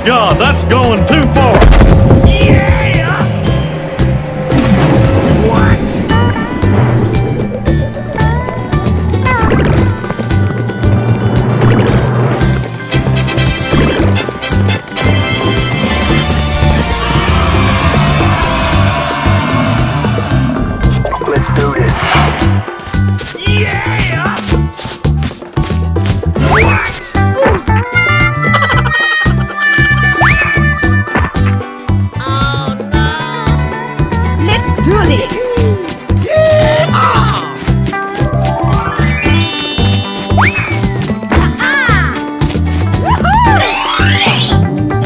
God, that's going too far. Yeah! What? Let's do this. Yeah! What? Let's do this!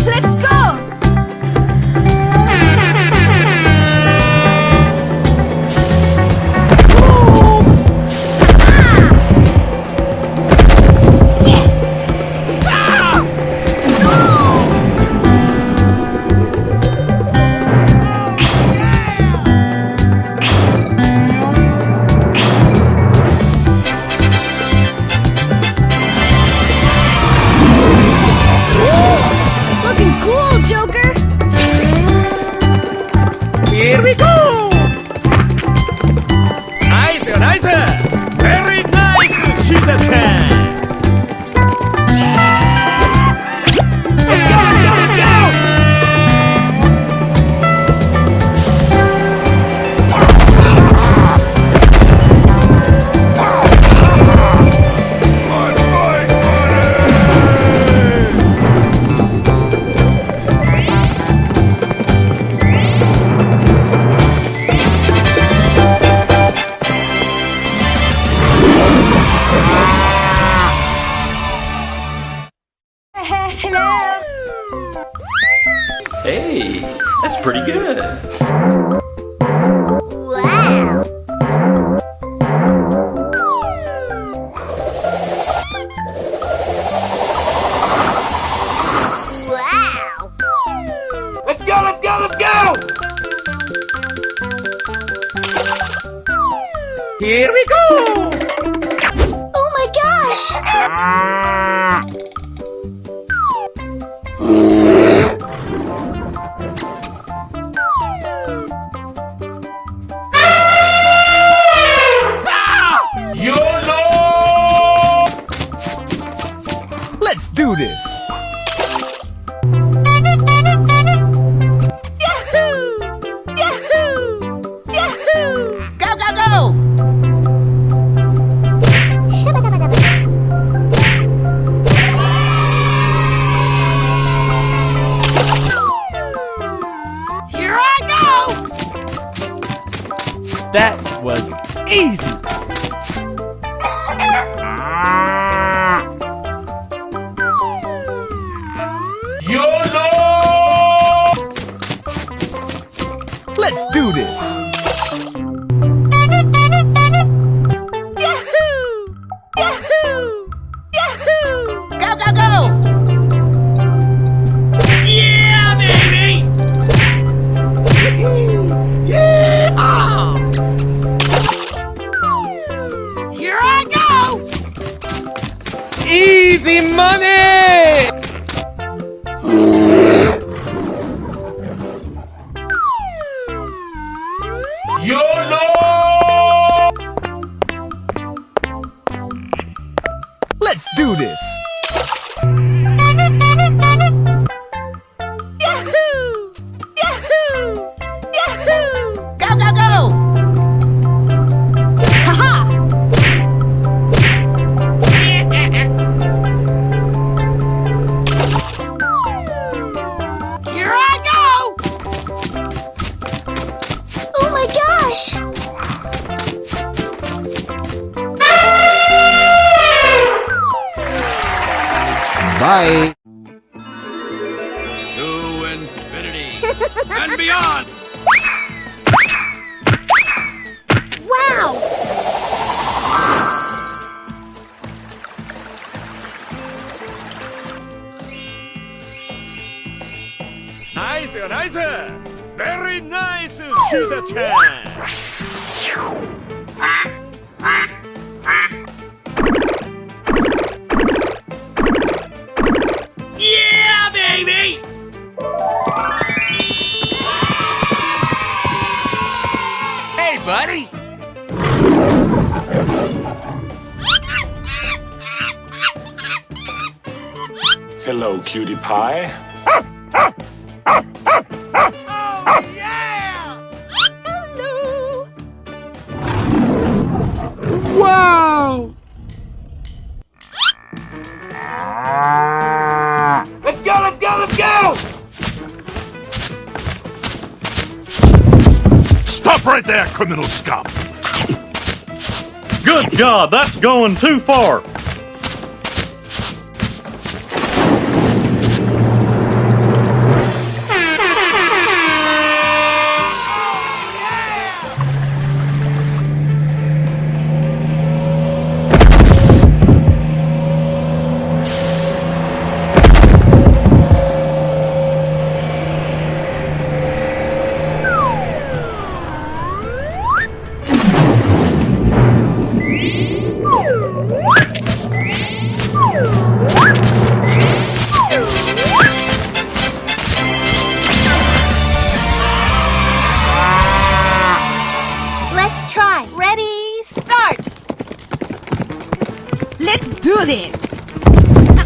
Let's go! Looking cool, Joker! Here we go! Nice, nice! Very nice, Shiza-chan! Let's go, let's go, let's go! Hello! Hey, that's pretty good. Wow! Wow! Let's go, let's go, let's go! Here we go! Oh my gosh! YOLO! Let's do this! Go, go, go! Here I go! That was easy! YOLO! Let's do this! Go, go, go! Yeah, baby! Yeah! Here I go! Easy money! YOLO! Let's do this! Go, go, go! Ha-ha! Here I go! Oh my gosh! Bye! To infinity and beyond! Wow! Nice, nice! Very nice, Shiza-chan! Yeah, baby! Hello, cutie pie. Wow! Let's go, let's go, let's go! Stop right there, criminal scum! Good God, that's going too far! Let's try. Ready, start. Let's do this!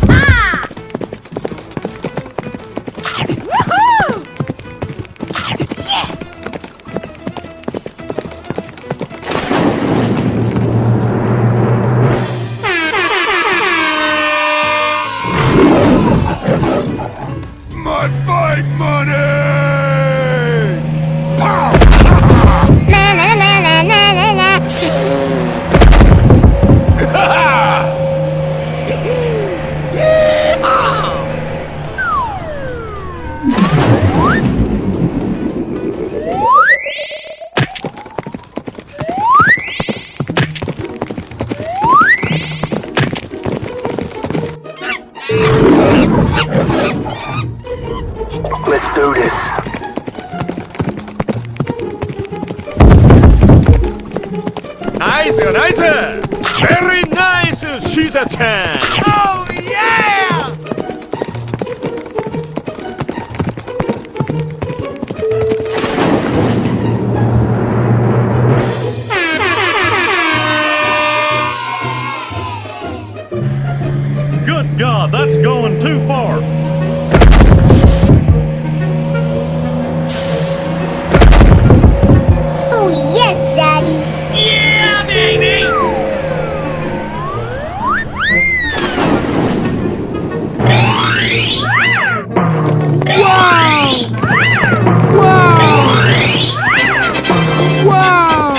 Ah! Woohoo! Yes! My fight money! Na na na na na na na. Let's do this. Nice, nice! Very nice, Shiza-chan! Oh, yeah! Good God, that's going too far! Oh, yes, Daddy. Yeah, baby! Wow! Wow! Wow!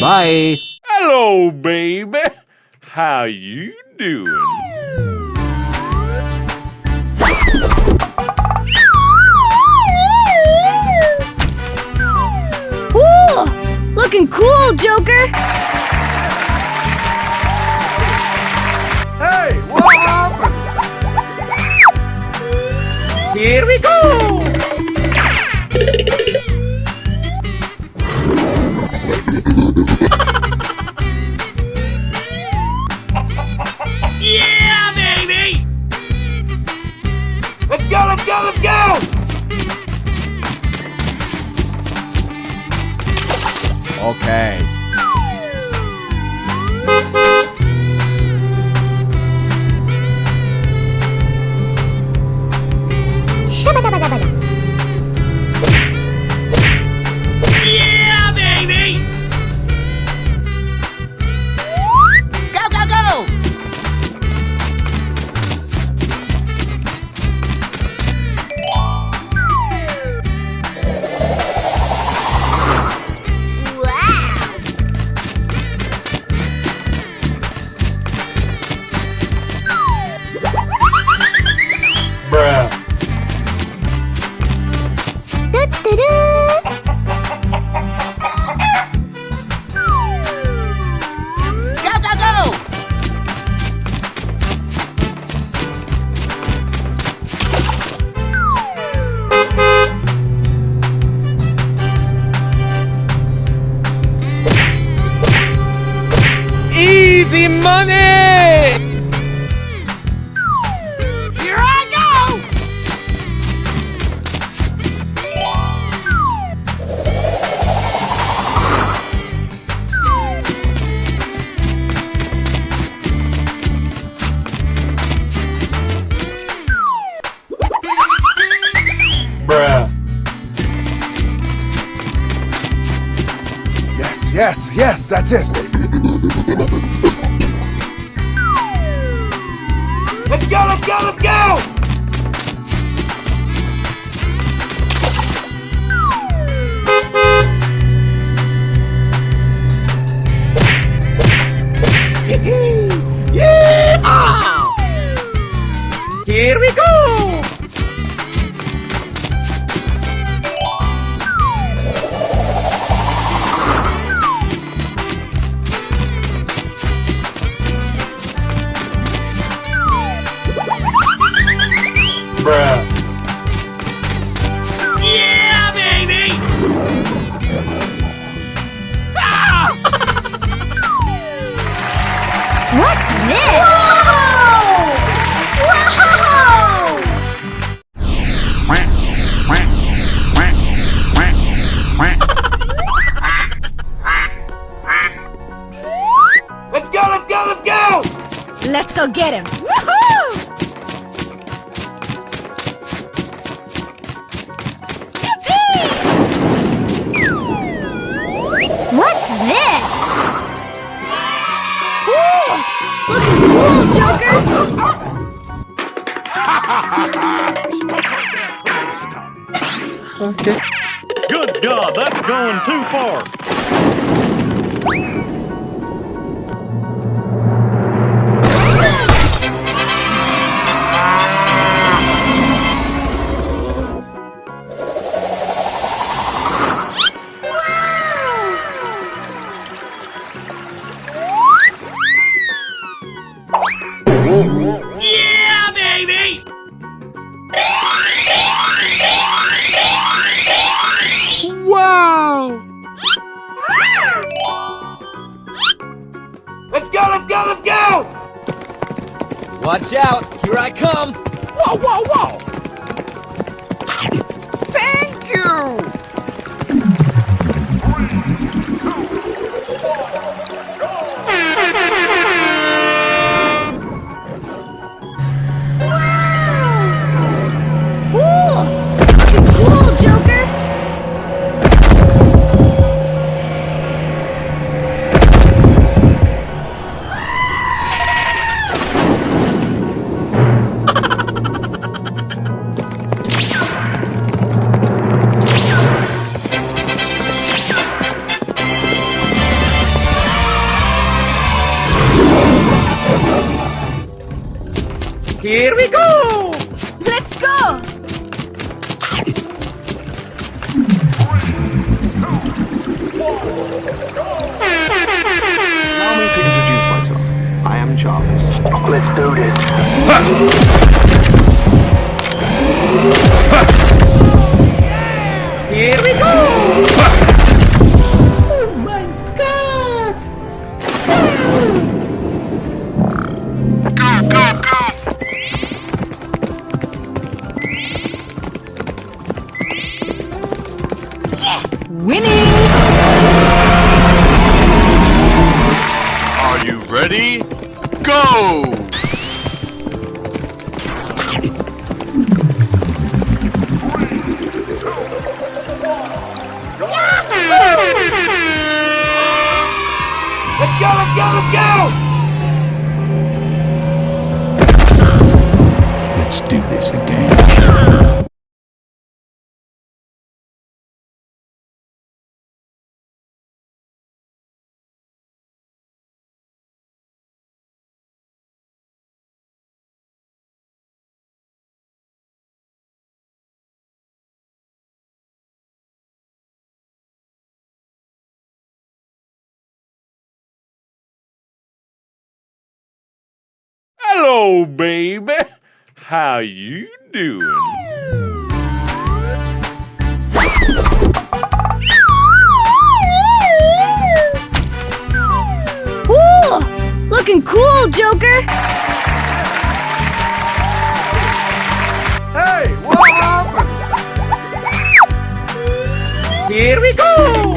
Bye! Hello, baby! How you doing? Ooh, looking cool, Joker. Hey, what happened? Here we go! Yeah, baby! Let's go, let's go, let's go! Okay. Shabba-dabba-dabba-da. Yeah, baby! Go, go, go! Wow! Bruh. Da-da-da. Go, go, go! Easy money! Here I go! Yes, that's it. Let's go! Yeah! Here we go! Bruh. Yeah, baby! Ah! What's this? Let's go! Let's go get him. Woohoo! What's this? Looking cool, Joker. Good God, that's going too far. Yeah, baby! Wow! Let's go! Watch out! Here I come! Whoa! Thank you! Looking cool, Joker. Here we go! Let's go. Allow me to introduce myself. I am Jarvis. Let's do this. Here we go! Oh my God. Winning. Are you ready? Go! Let's go! Let's do this again. Hello, baby. How you doing? Ooh, looking cool, Joker. Hey, what happened? Here we go!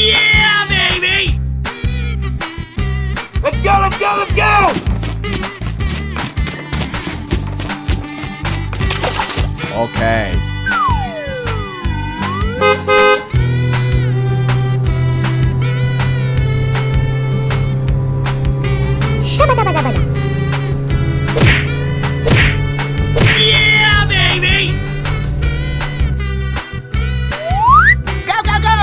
Yeah, baby! Let's go! Okay. Shabba-dabba-dabba-da. Yeah, baby! Go, go, go!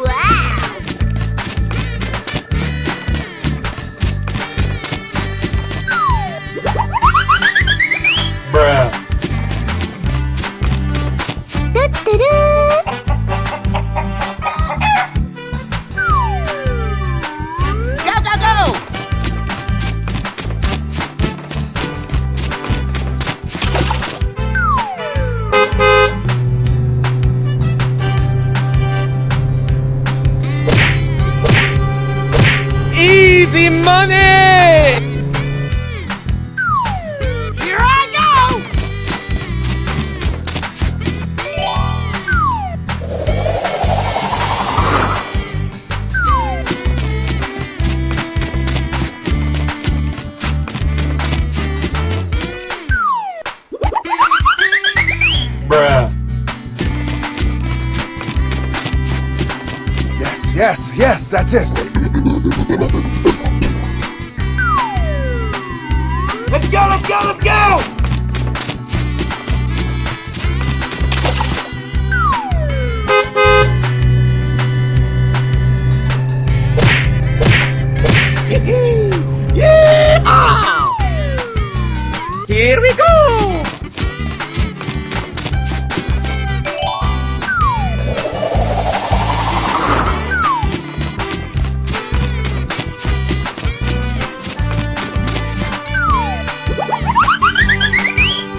Wow! Bruh. Do-do-do. Go, go, go! Easy money! Here I go! Bruh. Yes, that's it. Let's go, let's go, let's go! Yeah! Here we go!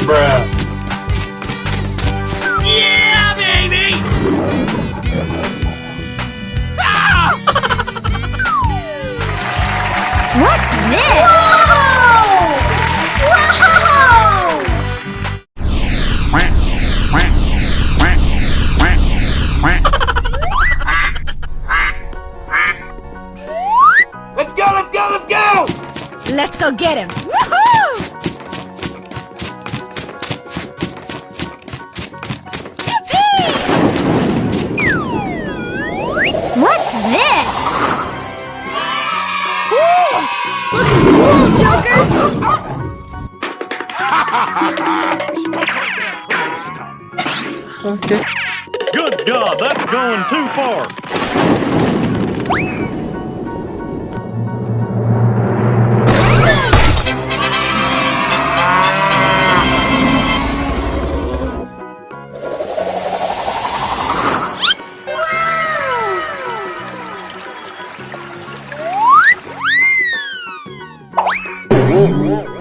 Bruh. Yeah, baby! Ah! What's this? Let's go, let's go, let's go! Let's go get him. Woohoo! What's this? Cool! Looking cool, Joker! Good God, that's going too far.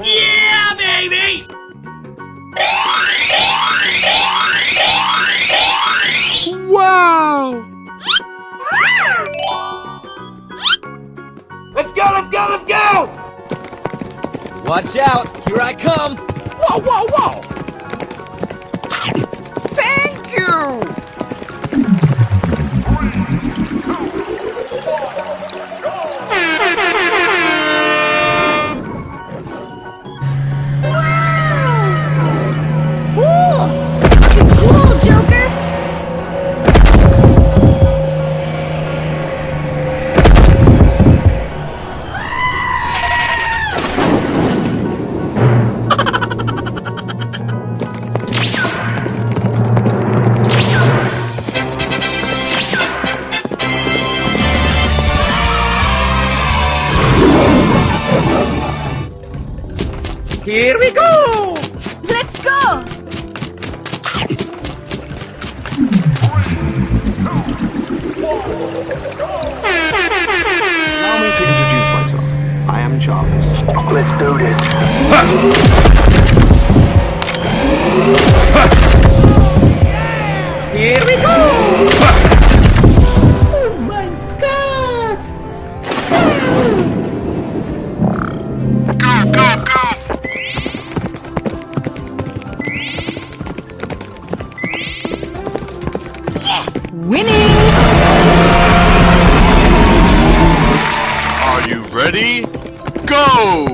Yeah, baby! Wow! Let's go, let's go, let's go! Watch out! Here I come! Whoa, whoa, whoa! Thank you! Cool! Looking cool, Joker! Here we go! Let's go! Allow me to introduce myself. I am Jarvis. Let's do this. Here we go! Oh my god! Winning! Ready, go!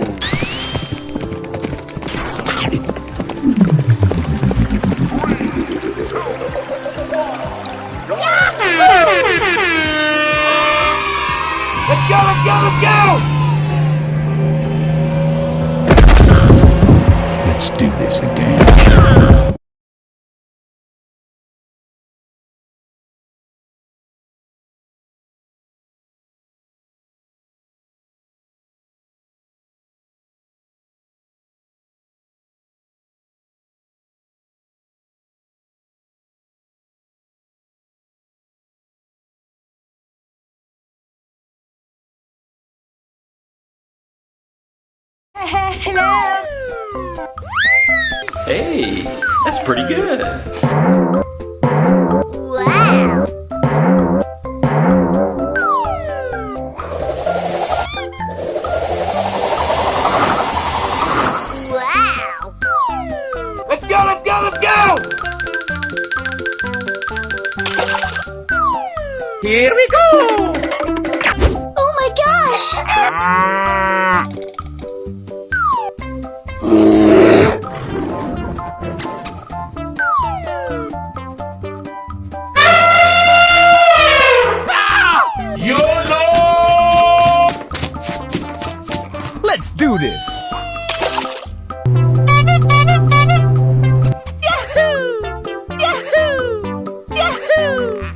Let's go, let's go, let's go! Let's do this again. Hello. Hey, that's pretty good. Wow. Wow. Let's go, let's go, let's go! Here we go! Oh my gosh. Let's do this.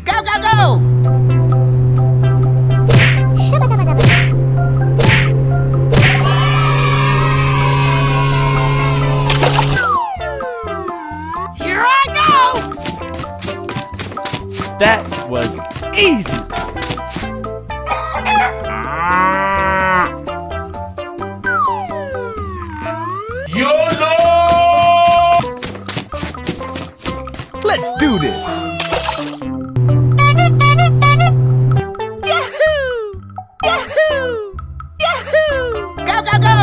Go, go, go! Here I go! That was easy. Let's do this. Go, go, go!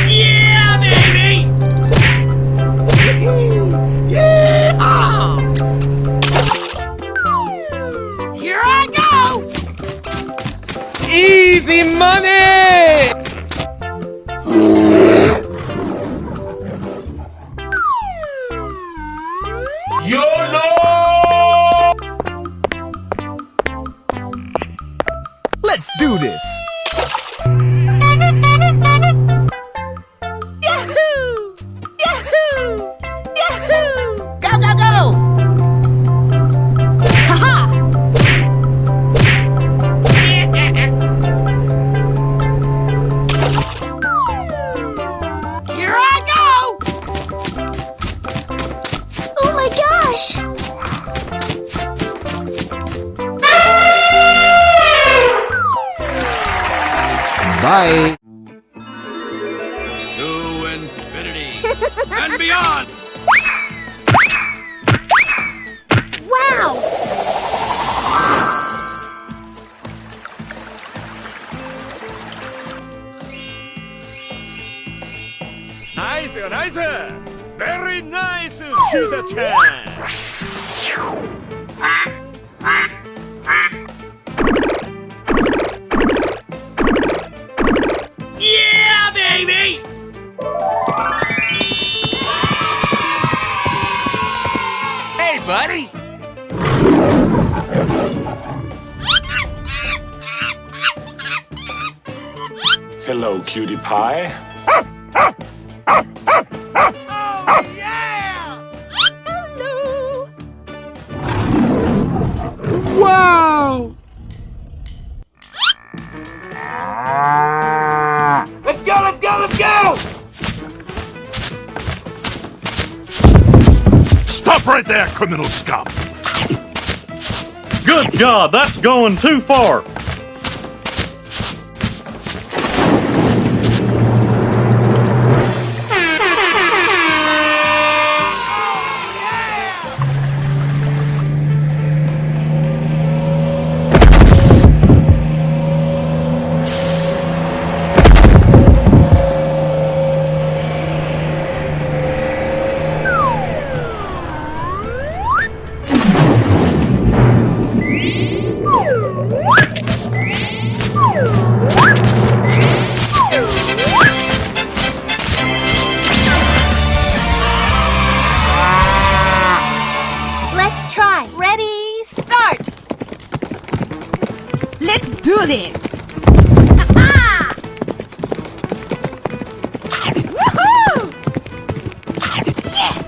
Yeah, baby! Yeah! Here I go! Easy money! Let's do this. Go, go, go! Here I go! Oh my gosh. Bye. To infinity and beyond! Wow. Nice, nice! Very nice, Susa-chan! Yeah, baby! Hey, buddy. Hello, cutie pie. Hello. Wow. Let's go, let's go, let's go! Stop right there, criminal scum! Good God, that's going too far. do this! Woohoo! Yes!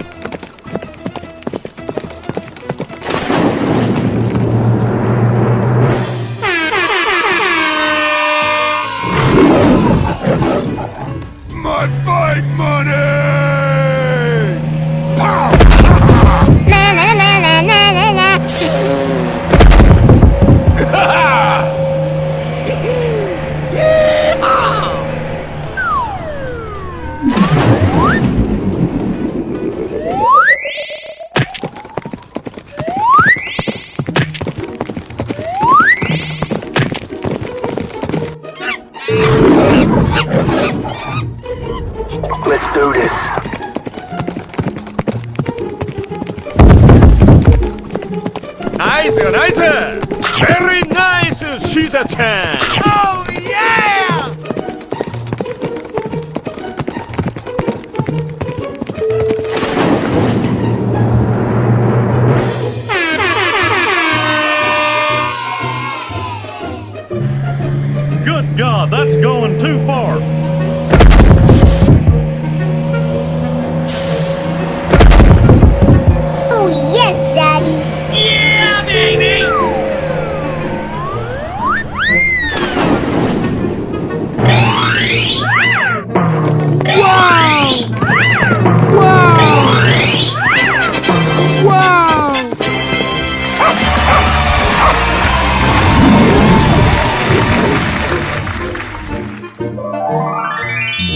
My fight money! Na na na na na na na. Let's do this. Nice, nice! Very nice, Shisa-chan! Oh, yeah! Good God, that's going too far. Oh yes, Daddy. Yeah, baby!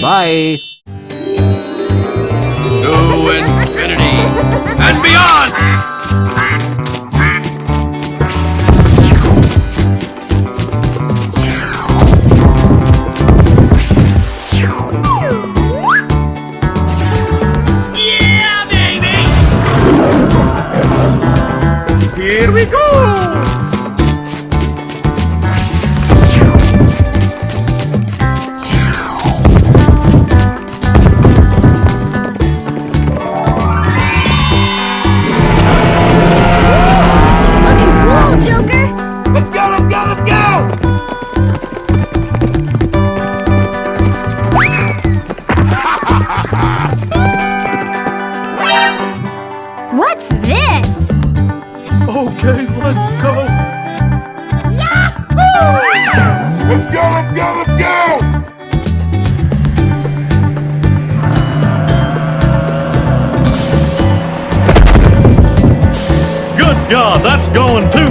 Bye. To infinity and beyond! Yeah, baby! Here we go! Looking cool, Joker! Let's go, let's go, let's go! What's this? Okay, let's go. Let's go, let's go, let's go! Good God, that's going too